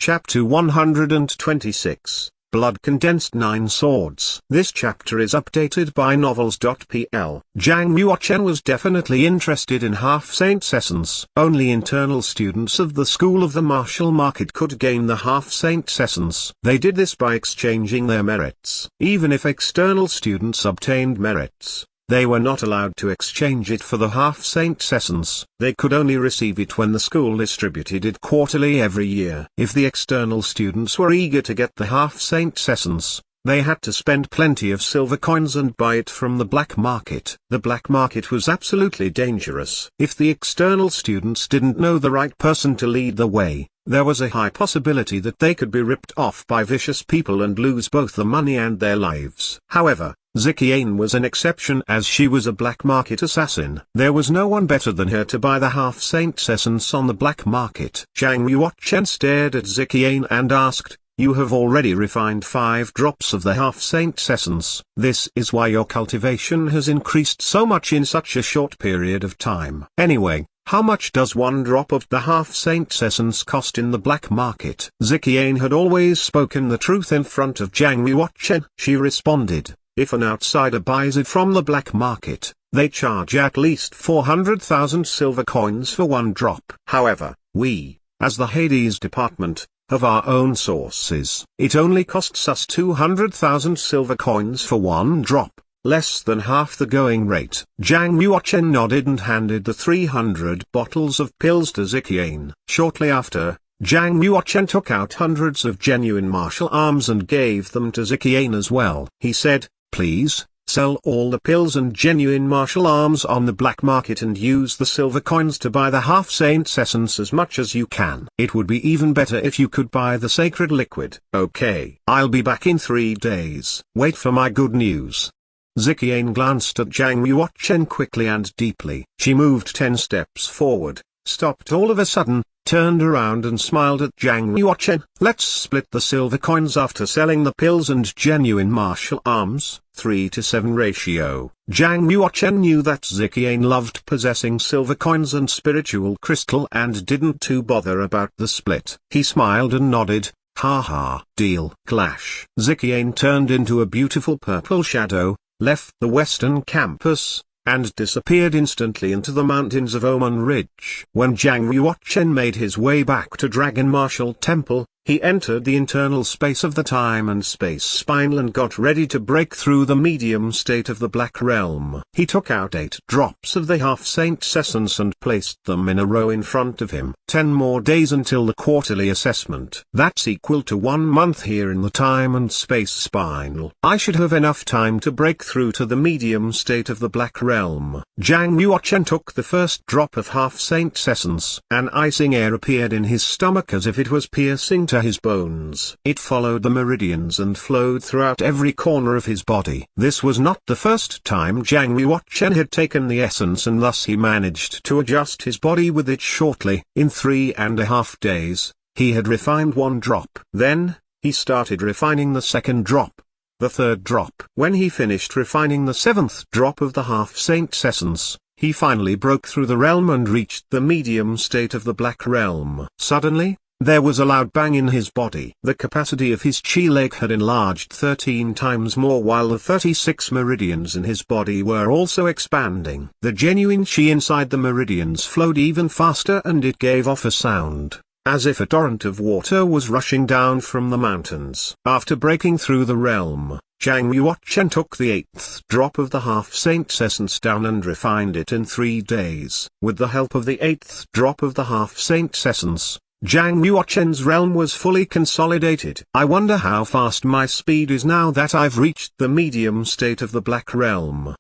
Chapter 126, Blood-Condensed 9 Swords. This chapter is updated by novels.pl. Zhang Yuochen was definitely interested in Half-Saint's essence. Only internal students of the School of the Martial Market could gain the Half-Saint's essence. They did this by exchanging their merits. Even if external students obtained merits, they were not allowed to exchange it for the Half-Saint's essence. They could only receive it when the school distributed it quarterly every year. If the external students were eager to get the Half-Saint's essence, they had to spend plenty of silver coins and buy it from the black market. The black market was absolutely dangerous. If the external students didn't know the right person to lead the way, there was a high possibility that they could be ripped off by vicious people and lose both the money and their lives. However, Ziqian was an exception as she was a black market assassin. There was no one better than her to buy the Half-Saint's essence on the black market. Zhang Yuochen stared at Ziqian and asked, "You have already refined 5 drops of the Half-Saint's essence. This is why your cultivation has increased so much in such a short period of time. Anyway, how much does 1 drop of the Half-Saint's essence cost in the black market?" Ziqian had always spoken the truth in front of Zhang Yuochen. She responded, "If an outsider buys it from the black market, they charge at least 400,000 silver coins for 1 drop. However, we, as the Hades department, have our own sources. It only costs us 200,000 silver coins for 1 drop, less than half the going rate." Zhang Yuochen nodded and handed the 300 bottles of pills to Ziqian. Shortly after, Zhang Yuochen took out hundreds of genuine martial arms and gave them to Ziqian as well. He said, "Please, sell all the pills and genuine martial arms on the black market and use the silver coins to buy the Half-Saint's essence as much as you can. It would be even better if you could buy the sacred liquid." "Okay, I'll be back in 3 days. Wait for my good news." Ziqian glanced at Zhang Yuochen quickly and deeply. She moved 10 steps forward, stopped all of a sudden, turned around and smiled at Zhang Yuochen. "Let's split the silver coins after selling the pills and genuine martial arms, 3-to-7 ratio." Zhang Yuochen knew that Ziqian loved possessing silver coins and spiritual crystal and didn't too bother about the split. He smiled and nodded, "Ha, deal." Clash. Ziqian turned into a beautiful purple shadow, left the western campus, and disappeared instantly into the mountains of Oman Ridge. When Zhang Yuochen made his way back to Dragon Martial Temple, he entered the internal space of the time and space spinal and got ready to break through the medium state of the Black Realm. He took out 8 drops of the Half-Saint's essence and placed them in a row in front of him. 10 more days until the quarterly assessment. That's equal to 1 month here in the time and space spinal. I should have enough time to break through to the medium state of the Black Realm. Zhang Yuochen took the first drop of Half-Saint's essence. An icing air appeared in his stomach as if it was piercing to his bones. It followed the meridians and flowed throughout every corner of his body. This was not the first time Zhang Yuochen had taken the essence, and thus he managed to adjust his body with it shortly. In 3.5 days, he had refined 1 drop. Then, he started refining the 2nd drop, the 3rd drop. When he finished refining the 7th drop of the Half-Saint's essence, he finally broke through the realm and reached the medium state of the Black Realm. Suddenly, there was a loud bang in his body. The capacity of his chi lake had enlarged 13 times more, while the 36 meridians in his body were also expanding. The genuine chi inside the meridians flowed even faster, and it gave off a sound, as if a torrent of water was rushing down from the mountains. After breaking through the realm, Zhang Yuochen took the 8th drop of the Half-Saint's essence down and refined it in 3 days. With the help of the 8th drop of the Half-Saint's essence, Zhang Yuochen's realm was fully consolidated. "I wonder how fast my speed is now that I've reached the medium state of the Black Realm."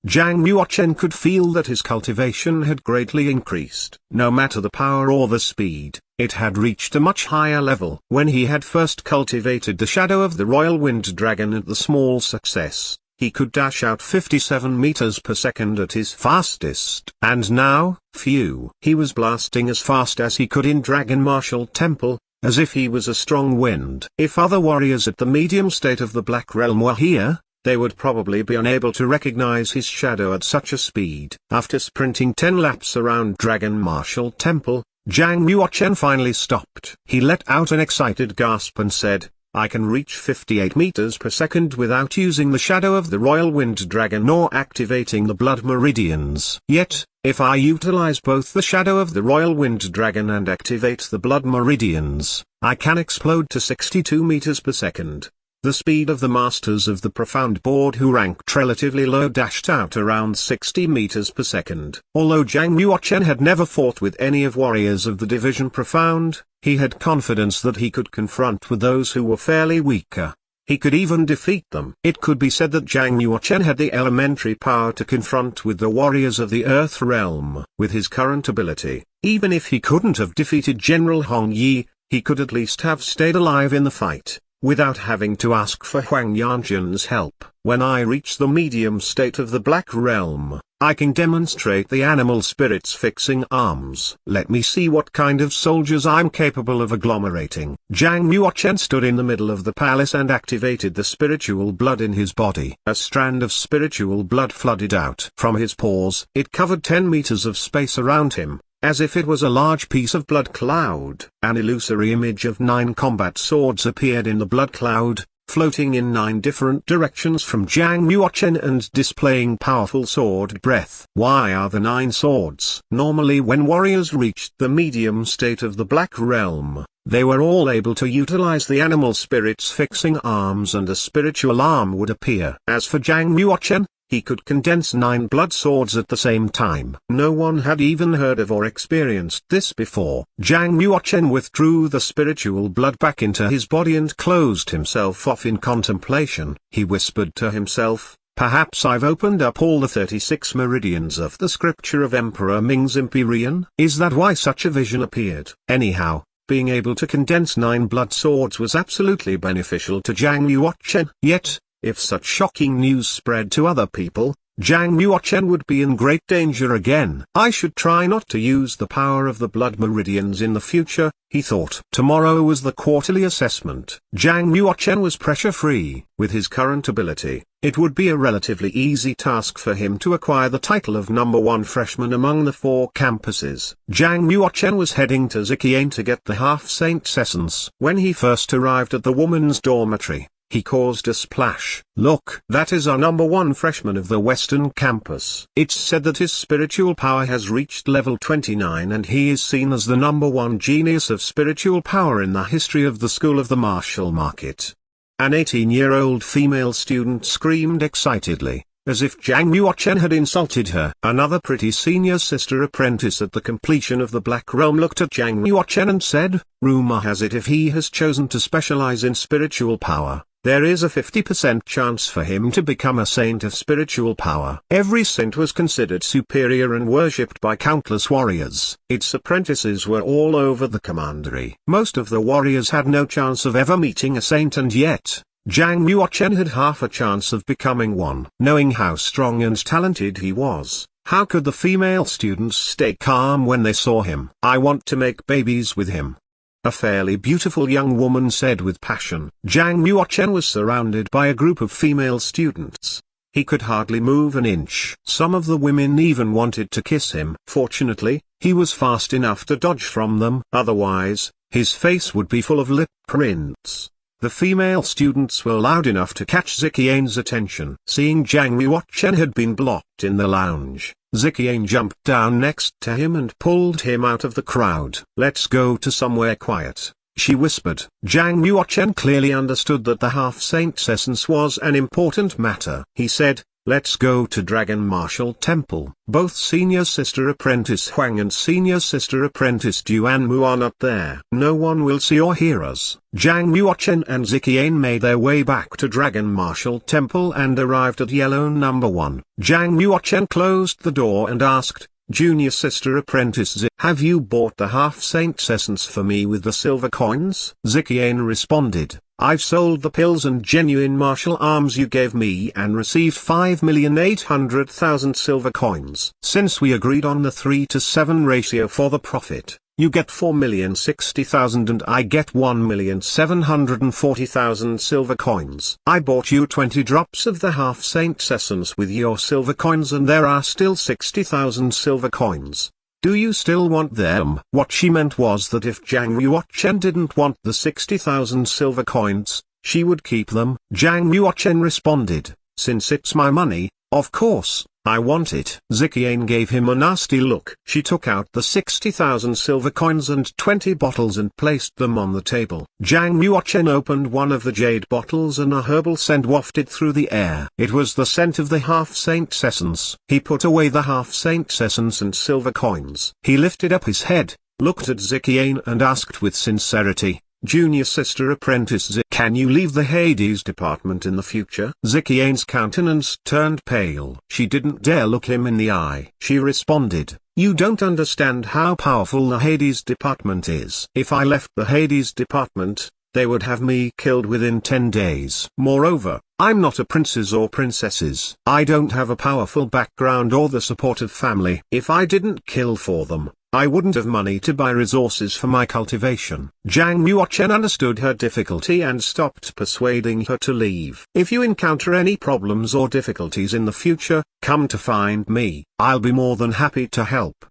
Zhang Yuochen could feel that his cultivation had greatly increased. No matter the power or the speed, it had reached a much higher level. When he had first cultivated the shadow of the Royal Wind Dragon at the small success, he could dash out 57 meters per second at his fastest. And now, he was blasting as fast as he could in Dragon Martial Temple, as if he was a strong wind. If other warriors at the medium state of the Black Realm were here, they would probably be unable to recognize his shadow at such a speed. After sprinting 10 laps around Dragon Martial Temple, Zhang Yuochen finally stopped. He let out an excited gasp and said, I can reach 58 meters per second without using the shadow of the Royal Wind Dragon or activating the Blood Meridians. Yet, if I utilize both the shadow of the Royal Wind Dragon and activate the Blood Meridians, I can explode to 62 meters per second. The speed of the Masters of the Profound Board who ranked relatively low dashed out around 60 meters per second. Although Zhang Yuochen had never fought with any of warriors of the Division Profound, he had confidence that he could confront with those who were fairly weaker. He could even defeat them. It could be said that Zhang Yuochen had the elementary power to confront with the warriors of the Earth Realm. With his current ability, even if he couldn't have defeated General Hong Yi, he could at least have stayed alive in the fight, without having to ask for Huang Yanjun's help. When I reach the medium state of the Black Realm, I can demonstrate the animal spirit's fixing arms. Let me see what kind of soldiers I'm capable of agglomerating. Zhang Yuochen stood in the middle of the palace and activated the spiritual blood in his body. A strand of spiritual blood flooded out from his pores. It covered 10 meters of space around him, as if it was a large piece of blood cloud. An illusory image of 9 combat swords appeared in the blood cloud, floating in 9 different directions from Zhang Yuochen and displaying powerful sword breath. Why are the 9 swords? Normally when warriors reached the medium state of the Black Realm, they were all able to utilize the animal spirit's fixing arms and a spiritual arm would appear. As for Zhang Yuochen, he could condense 9 blood swords at the same time. No one had even heard of or experienced this before. Zhang Yuochen withdrew the spiritual blood back into his body and closed himself off in contemplation. He whispered to himself, perhaps I've opened up all the 36 meridians of the scripture of Emperor Ming's Empyrean. Is that why such a vision appeared? Anyhow, being able to condense 9 blood swords was absolutely beneficial to Zhang Yuochen. Yet, if such shocking news spread to other people, Zhang Yuochen would be in great danger again. I should try not to use the power of the blood meridians in the future, he thought. Tomorrow was the quarterly assessment. Zhang Yuochen was pressure-free. With his current ability, it would be a relatively easy task for him to acquire the title of #1 freshman among the 4 campuses. Zhang Yuochen was heading to Ziqian to get the half-saint's essence. When he first arrived at the woman's dormitory, he caused a splash. Look, that is our #1 freshman of the Western Campus. It's said that his spiritual power has reached level 29 and he is seen as the #1 genius of spiritual power in the history of the School of the Martial Market. An 18-year-old female student screamed excitedly, as if Zhang Yuochen had insulted her. Another pretty senior sister apprentice at the completion of the Black Realm looked at Zhang Yuochen and said, rumor has it if he has chosen to specialize in spiritual power, there is a 50% chance for him to become a saint of spiritual power. Every saint was considered superior and worshipped by countless warriors. Its apprentices were all over the commandery. Most of the warriors had no chance of ever meeting a saint, and yet, Zhang Yuochen had half a chance of becoming one. Knowing how strong and talented he was, how could the female students stay calm when they saw him? I want to make babies with him, a fairly beautiful young woman said with passion. Zhang Yuochen was surrounded by a group of female students. He could hardly move an inch. Some of the women even wanted to kiss him. Fortunately, he was fast enough to dodge from them. Otherwise, his face would be full of lip prints. The female students were loud enough to catch Ziqian's attention. Seeing Zhang Yuochen had been blocked in the lounge, Ziqian jumped down next to him and pulled him out of the crowd. Let's go to somewhere quiet, she whispered. Zhang Yuochen clearly understood that the half-saint's essence was an important matter. He said, let's go to Dragon Martial Temple. Both senior sister apprentice Huang and senior sister apprentice Duanmu are not there. No one will see or hear us. Zhang Yuochen and Ziqian made their way back to Dragon Martial Temple and arrived at yellow #1. Zhang Yuochen closed the door and asked, junior sister apprentice have you bought the half-saint's essence for me with the silver coins? Ziqian responded, I've sold the pills and genuine martial arms you gave me and received 5,800,000 silver coins. Since we agreed on the 3-to-7 ratio for the profit, you get 4,060,000 and I get 1,740,000 silver coins. I bought you 20 drops of the half-saint's essence with your silver coins and there are still 60,000 silver coins. Do you still want them? What she meant was that if Zhang Yuochen didn't want the 60,000 silver coins, she would keep them. Zhang Yuochen responded, since it's my money, of course, I want it. Ziqian gave him a nasty look. She took out the 60,000 silver coins and 20 bottles and placed them on the table. Zhang Yuochen opened one of the jade bottles and a herbal scent wafted through the air. It was the scent of the half-saint's essence. He put away the half-saint's essence and silver coins. He lifted up his head, looked at Ziqian and asked with sincerity, Junior Sister Apprentice Zik, can you leave the Hades department in the future? Ziqian's countenance turned pale. She didn't dare look him in the eye. She responded, you don't understand how powerful the Hades department is. If I left the Hades department, they would have me killed within 10 days. Moreover, I'm not a princess or princesses. I don't have a powerful background or the support of family. If I didn't kill for them, I wouldn't have money to buy resources for my cultivation. Zhang Yuochen understood her difficulty and stopped persuading her to leave. If you encounter any problems or difficulties in the future, come to find me. I'll be more than happy to help.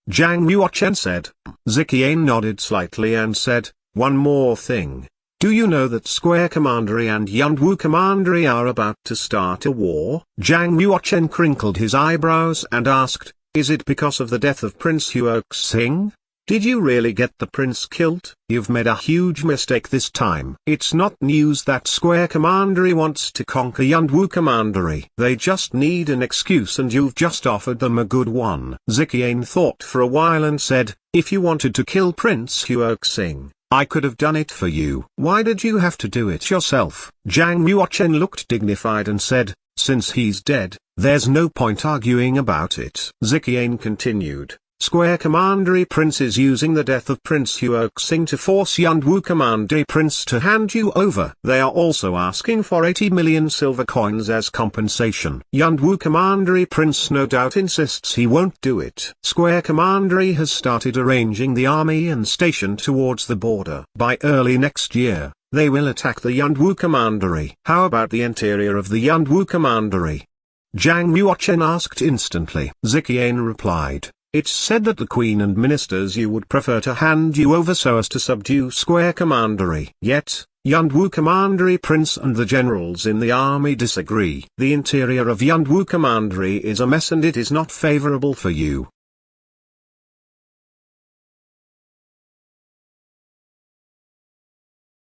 Zhang Yuochen said. Ziqian nodded slightly and said, one more thing. Do you know that Square Commandery and Yunwu Commandery are about to start a war? Zhang Yuochen crinkled his eyebrows and asked, is it because of the death of Prince Huoxing? Did you really get the prince killed? You've made a huge mistake this time. It's not news that Square Commandery wants to conquer Yunwu Commandery. They just need an excuse and you've just offered them a good one. Ziqian thought for a while and said, if you wanted to kill Prince Huoxing, I could have done it for you. Why did you have to do it yourself? Zhang Yuochen looked dignified and said, since he's dead, there's no point arguing about it. Ziqian continued, Square Commandery Prince is using the death of Prince Huoxing to force Yunwu Commandery Prince to hand you over. They are also asking for 80 million silver coins as compensation. Yunwu Commandery Prince no doubt insists he won't do it. Square Commandery has started arranging the army and station towards the border. By early next year, they will attack the Yunwu Commandery. How about the interior of the Yunwu Commandery? Zhang Yuochen asked instantly. Ziqian replied, it's said that the queen and ministers you would prefer to hand you over so as to subdue Square Commandery. Yet, Yunwu Commandery Prince and the generals in the army disagree. The interior of Yunwu Commandery is a mess and it is not favorable for you.